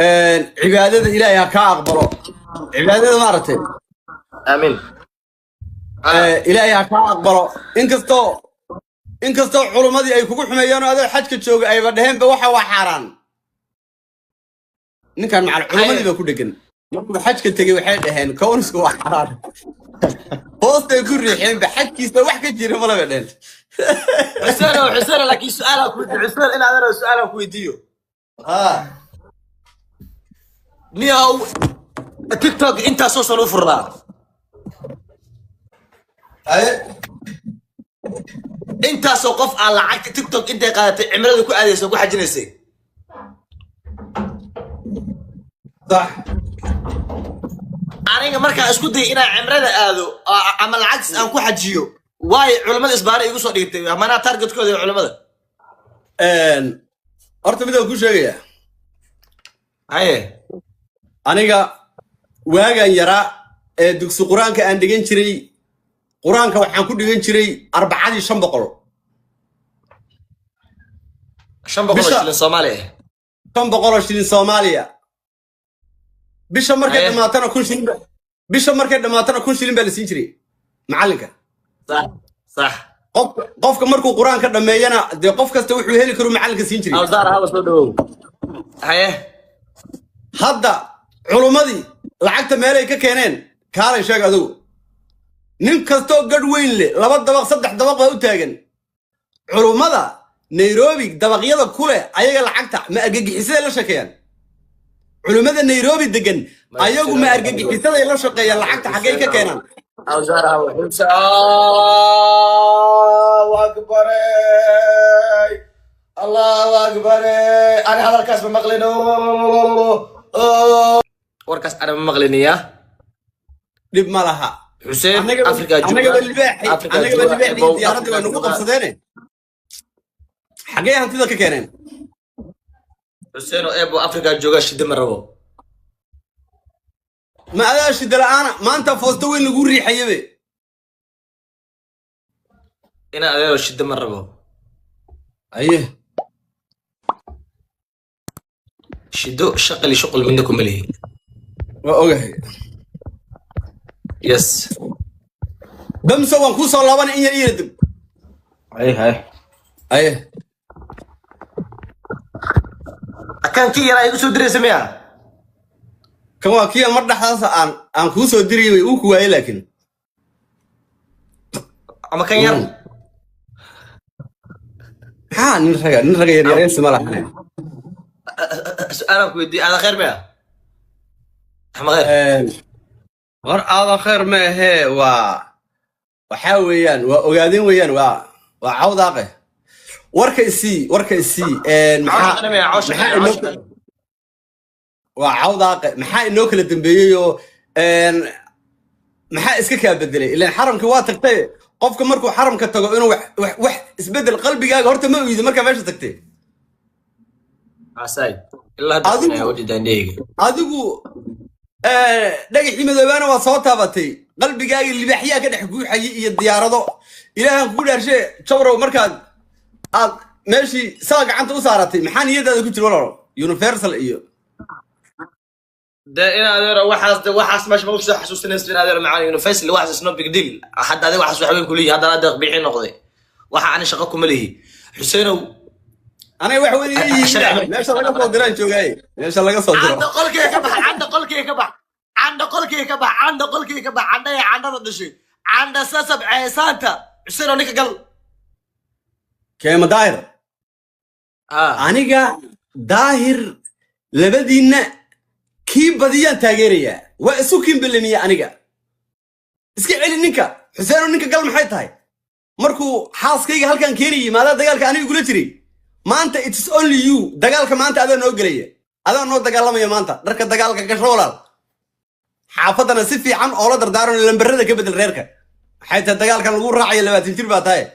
عبادة إلهي كا أقبله عبادة مرتين آمين إلهي كا أقبله إنكستو علماء أي كوكو حميانو هذا حج كتشوق أي بدهم بوحة وحاران إن كان مع العلماء اللي بكون دقن حج كتجي وحيد دهن كونس وحاران بوست يكون ريحين بحج كيس بوح كتير ولا بدين حسين لكن سؤالك حسين أنا هذا سؤالك ويديو نيو تيك توك أنت سوسن فرنا أنت سوقف على عك تيك توك أنت قاعد عمرك كل هذا سوق حاجة نسي صح أنا مركا أسكتي إن عمرنا هذا عمل العكس أنا كل حاجيو واي علماء إسباري يقصوا ديت ما أنا تارجت كذا علماء أرتبط أقول شيء أيه أنا واجا يرى دكس قرآن كأن دقن شري قرآن كوحنا كل دقن شري 4 شنبقل شنبقل الصومالي شنبقل شري صوماليا بيش مركز ما تنا كل شيء بيش مركز ما تنا كل شيء بالسين شري معلقة صح قف كمركو قرآن كذا ما ينا ده قف كستوي حوالي كرو معلقة سين شري أوزار هذا صدق هيه هذا علماء لعقت مالك كينين كارن شاق ذو نين كستو قد وين لي لبض دبق صدح دبق هو تاجن علماء نيروبي دبق يلا كله أيها لعقت ما أرجع حسين لا شكيان علماء نيروبي دقن أيها ما أرجع حسين لا شكيان لعقت حقيقة كينان أوزار هذا الله أكبر الله أكبر أنا هذا الكاس بمقلنه وركاس أنا بمقلنية دب مالها حسين أفريقيا أنا قبل الباحي أنا قبل الباحي ديارتي ونقطة بصدقني حقيقة أنت ذاك كينان حسين وأبو أفريقيا جوجا شد مرة ما هذا شد الآن ما أنت فوزتوين نقول ريح يبي أنا هذا شد مرة أيه شدو شغلي شغل منكم ليه وأوجه يس دم سوى كوسا الله وانا إني يردم أيه كان كي رأي يسوي درس مياه كم كي مرة حاسة عن كوسا دري وكوا لكن أما كان ير ها نرجع يا اسم الله أنا بدي هذا خير مياه أحمد غير هذا خير ما هي وحاويان وقاعدين ويان وعوضاقه وركيسي وعوضاقه محا إنه كل الدنبيو محا إسكك بدلي لأن حرم كواتك قفك مركو حرم كتقو إنه وح إسبدل قلبي جاك هرت ما إذا مركب إيش تكتي عساي إلا هذا يا ودي دنيج أدوكو دقيقي مذبانة وصوتها بتي قلبي جاي اللي بحياه كده حكوي حي الديار ذو إلى كل شيء شورة ومركز ماشي ساق عن توصارتي محاني يدا كنت ولا يونيفرسال إيو ده إنا هذا وحاس مش موش حسوس الناس بين هذا معاني يونيفرسال اللي واحد سنوب بيج ديل حد هذا واحد صحابي كلية هذا هذا بيعين نقضي واحد أنا شقكم مليه حسين أنا واحد ليش الله صدران شو جاي ليش الله صدران عند قلك يا كبح عند قلك يا كبح عند قلك يا كبح عند قلك يا كبح عند عند هذا الشيء عند سبب عيسانتا حسين أنيك قال كيما داير أنيقا داهر لبدينا كي بديان تاجرية وأسوكين بالمية أنيقا اسكي علي نيكا حسين نيكا قال محيط هاي مركو حاس كيغا هل كان كيري ماذا دقالك أنا يقول تري ما أنت it's only you دقالك ما أنت هذا نوقرية هذا نو دقال ما أنت درك دقالك كشولال حافظنا سفي عن أولاد دارون اللي مبرده كبد الريركا حيث دقالك نقول راعي اللي باتنتير باتاي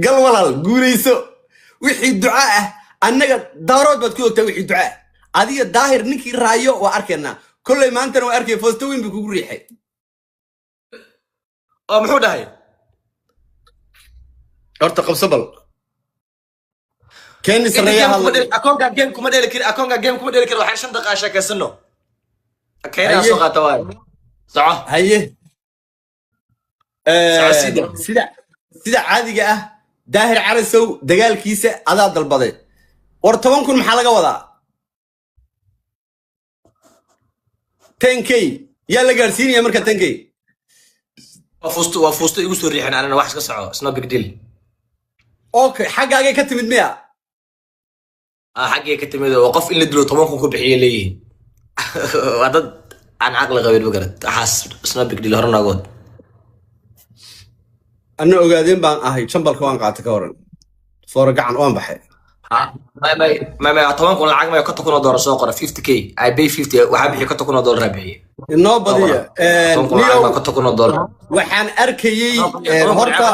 قال والله قوليسو وحي الدعاء أنك دارود بتكون توحي الدعاء هذه الظاهر نكي رايو وأركنا كل ما أنت وأركي فوستوين بيكون ريحي محمود هاي ارتقب صبل كان سريع هذا اكونكا جيم كوما ديلي كير اكونكا جيم كوما ديلي كير waxaan 5 daqiiqo sheekaysano keenaa soo qaata waay saco هيه سعسيدة. sida caadiga ah daahir calasow dagaalkiisa adaa dalbaday war 10 kun maxaa laga wadaa 10k yaa la gaarsiinaya marka 10k وفوستو igu soo riixin anana wax iska soco it's no big deal okay xagaagay ka timid miya xagee ka timid oo qof in la dilo 10 kun ku bixiye leeyihiin waa dad aan aqli qabin magarad waxaas it's no big deal horna god ana ogaadeen baan ahay chambalka waan qaatay ka waran foora gacan waan baxay ما 10 kun lacag ma ka tukuna door soo qora 50k I pay 50 waxa bixi ka tukuna door rabiye inoo badiya niyo ka tukuna door waxaan arkayay horta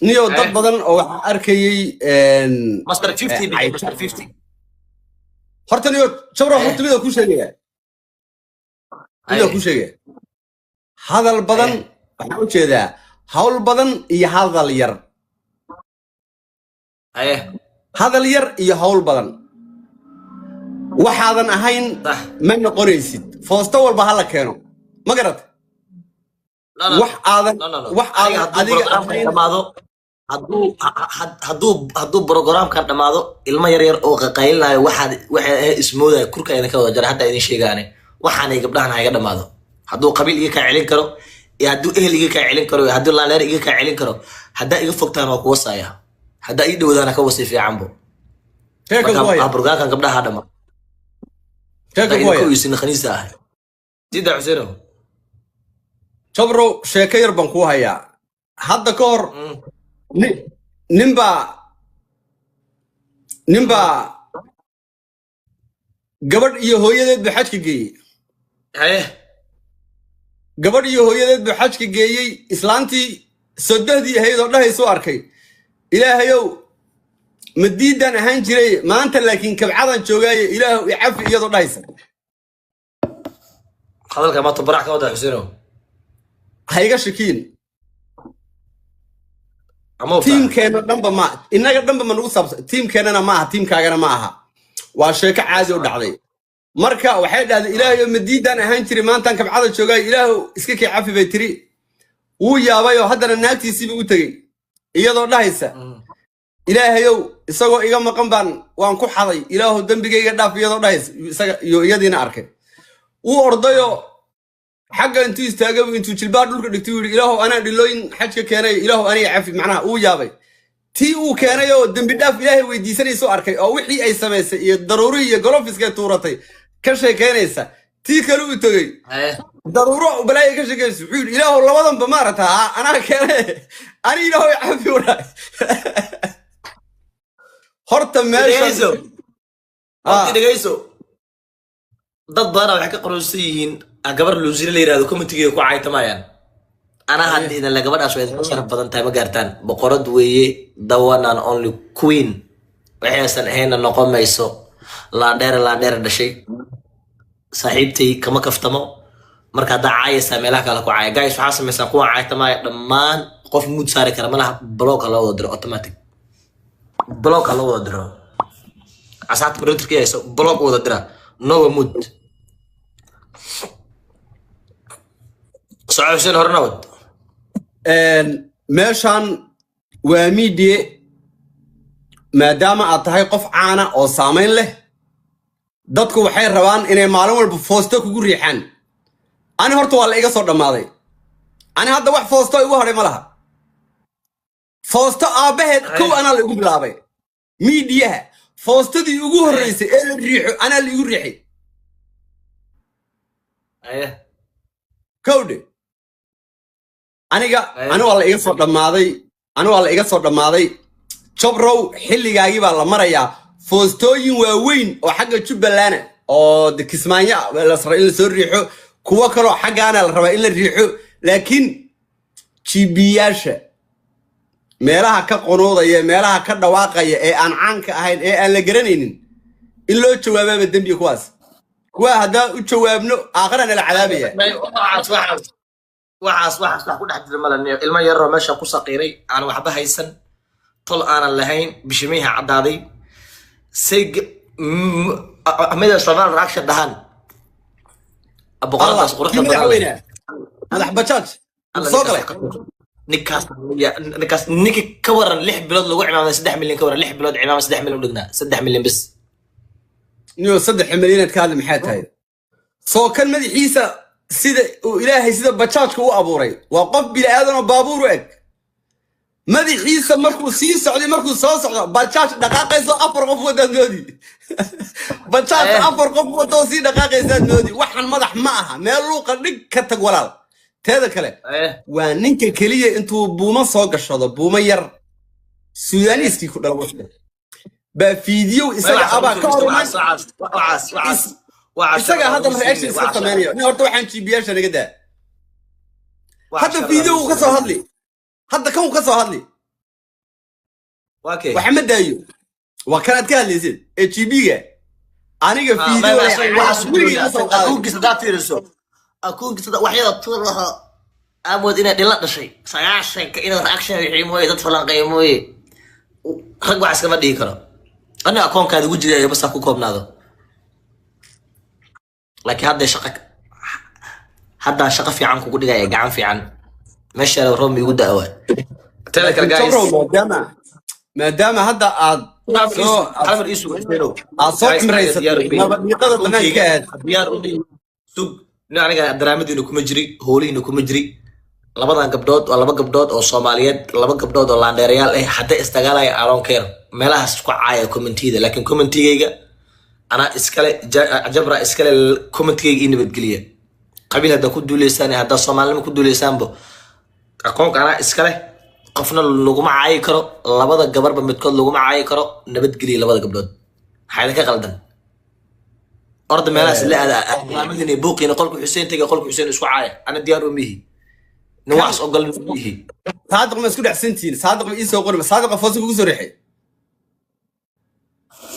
niyo dad badan oo waxaan arkayay master 50 bixi master 50 horta niyo jabro horta mid ku sheegaya ku sheegaya hadal badan waxaan u jeedaa hawl badan iyo hadal yar hadal yar iyo hawl badan waxaadan ahayn ma noqonaysid foosto walba hala keeno ma garad wax aadan adiga dhamaado hadduu programkan dhamaado ilmo yar yar oo qaqaylinayo waxa ismoodaya kurka idin ka wada jara hadda idin sheegaane waxaanay gabdhahan iga dhamaado hadduu qabiil iga ka celin karo iyo hadduu ehel iga ka celin karo iyo hadduu laaleer iga ka celin karo haddaa iga fogtaan waa kuwa saaya haddaa ii dhowdaana ka wasi fiicanbo programkan gabdhaha dhama isin khaniisa ah sida Xuseeno jabro sheeko yar baan ku hayaa hadda ka hor ninba gabadh iyo hooyadeed ba xajka geeyey gabadh iyo hooyadeed ba xajka geeyey islaantii sodohdii ahayd oo dhahaysuu arkay ilaahayow madiidan ahaan jiray maanta laakiin kabcadan joogaaye ilaahu icafi iyadoo dhahaysa hadalka ma tabrax ka wada Xuseeno ha iga shakiin tiimkeena dhanba ma inaga dhanba ma nagu saabsan tiimkeenana ma aha tiimkaagana ma aha waa sheeko caadi u dhacday marka waxay dhahday ilaahayow madiidan ahaan jiray maantaan kabcada joogaaye ilaahu iska kii cafi bay tiri wuu yaabay oo haddana naagtiisiiba u tegey iyadoo dhahaysa ilaahayow isagoo iga maqan baan waan ku xaday ilaahu dambigayga dhaaf iyadoo dhahaysa isaga iyo iyadiina arkay wuu ordayo xagga intuu istaagay intuu jilbaar dhulka dhigtay yiri ilaahu anaa dhilooyin xajka keenay ilaahu aniga cafi macnaha uu yaabay tii uu keenay oo dambi dhaaf ilaahay weydiisanayso arkay oo wixii ay sameysay iyo daruuri iyo golofiska tuuratay ka sheekeynaysa tii kale u tagay daruuro balay ka sheekayso wuxuu yiri ilaahu labadanba maarata anaa keenay ani ilaahu cafi wada horta meesha dhegeyso dad badan waxay ka qoraysan yihiin gabar luusina la yiraahdo committee ku caaytamayaan ana hadii la gabadhaas way sharaf badan tahay ma gaartaan boqorad weeye the one and only queen waxaysan ahayn noqomayso la dheer dhashay saaxiibtay kama kaftamo marka daacaysa meelaha kala ku caay guys waxa sameeysan kuwa caaytamaya dhammaan qof mood saari kara malaha block la wada diro automatic block la wada diro asaat borotirkiisa block wada dira no mood socodsan hornawad meeshan waa media maadaama aad tahay qof caana oo saameyn leh dadku waxay rabaan inay maalin walba foosto kugu riixaan ani horta waa la iga soo dhammaaday ani hadda wax foosto igu hadhay ma laha foosto aabaheed kow anaa la igu bilaabay miidiyaha foostadii ugu horreysay ee la riixo anaa la igu riixay kowdhe aniga waa la iga soo dhammaaday jobrow xilligaagii baa la marayaa foostooyin waaweyn oo xagga Jubbaland oo Kismaayo la saro in la soo riixo kuwa kale oo xaggaana la rabaa in la riixo laakiin jibiyaasha meelaha ka qonoodaya meelaha ka dhawaaqaya ee aan caanka ahayn ee aan la garanaynin in loo jawaababa dambi kuwaas kuwa hadaa u jawaabno aakhirana la cadaabaya waxaas wax ku dhex jira malaniyo ilmo yar oo meesha ku saqiiray aan waxba haysan tol aanan lahayn bishimiha caddaaday say amida Soomaal reaction dhahan الله boqoradaas quruxda كم badan leh. مدحوينه مدح بجاج Alla soo galay ninkaas ninki ka waran 6 bilood lagu cimaamay 3 milyan ka waran 6 bilood cimaamay 3 milyan u dhignaa 3 milyan bis niyo 3 milyan ka hadli maxay tahay soo kan madaxiisa sida uu ilaahay sida bajaajka u abuuray waa qof bil aadan oo baabuur u eg madaxiisa markuu sii socday markuu soo socdo bajaaj dhaqaaqayso 4 qof wada noodi bajaaj 4 qof wada sii dhaqaaqaysa noodi waxan madax ma aha meel luuqa dhig ka tag walaal teeda kale waa ninka kaliya intuu buuma soo gashado buuma yar suudaaniiskii ku dhalay ba fiideo isaga aba ka hormaan isaga hadda reaction iska sameeyo ni horta waxaan GPS naga daa hadda fiideo ka soo hadli hadda kan ka soo hadli waxa ma daayo waa kan aad ka hadlaysid HB-ga aniga fiideo akuunkiisa daa fiiriso akuunkiisa waxyada tuuraha amood inay dhila dhashay 9 inay reaction wixii mooyee dad falan qiimooyee rag wax iska ma dhigi karo ana akoonkaada wajiga ay bas ku koobnaado laakiin hadda shaqo fiican kugu dhigay gacan fiican meesha Rome igu daawa tada kale guys maadaama hadda aad halmar isu gudbino soo cimraysay nabadniqada banaanka aad diyaar u dhig sug aniga daraamadiina kuma jiri hooliina kuma jiri labadan gabdhood oo laba gabdhood oo Soomaaliyeed laba gabdhood oo laandeerayaal ah hadda istagaalay Aaron Care meelahaas ku caaya commentida laakiin commentigayga ana iskale jabra iskale commentigayga in nabadgeliya qabiil hada ku duuleysaan hada Soomaalnimo ku duuleysaanbo akoonka ana iskale qofna lagu macaayi karo labada gabarba midkood lagu macaayi karo nabadgeliya labada gabdhood xayla ka qaldan orda meelahaas la aada aamadina buuqina qolku Xuseen taga qolku Xuseen isku caaya ana diyaar u mihi نواس أقول فيه صادق ما سكون حسنتين صادق ما إيسو قرب صادق فوزك وزو ريحي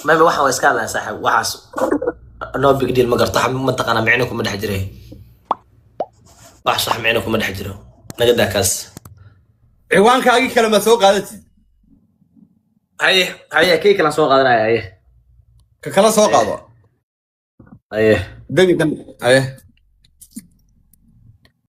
ما بواحد واسكال يا صاحب وحاس أنا بقدي المقرطة منطقة أنا معينكم مدح جريه واحد صح معينكم مدح جريه نقدر كاس عوانك هاي كلمة سوق قادتي هاي كي كلا سوق هذا هاي كلا سوق هذا هاي دقي دم هاي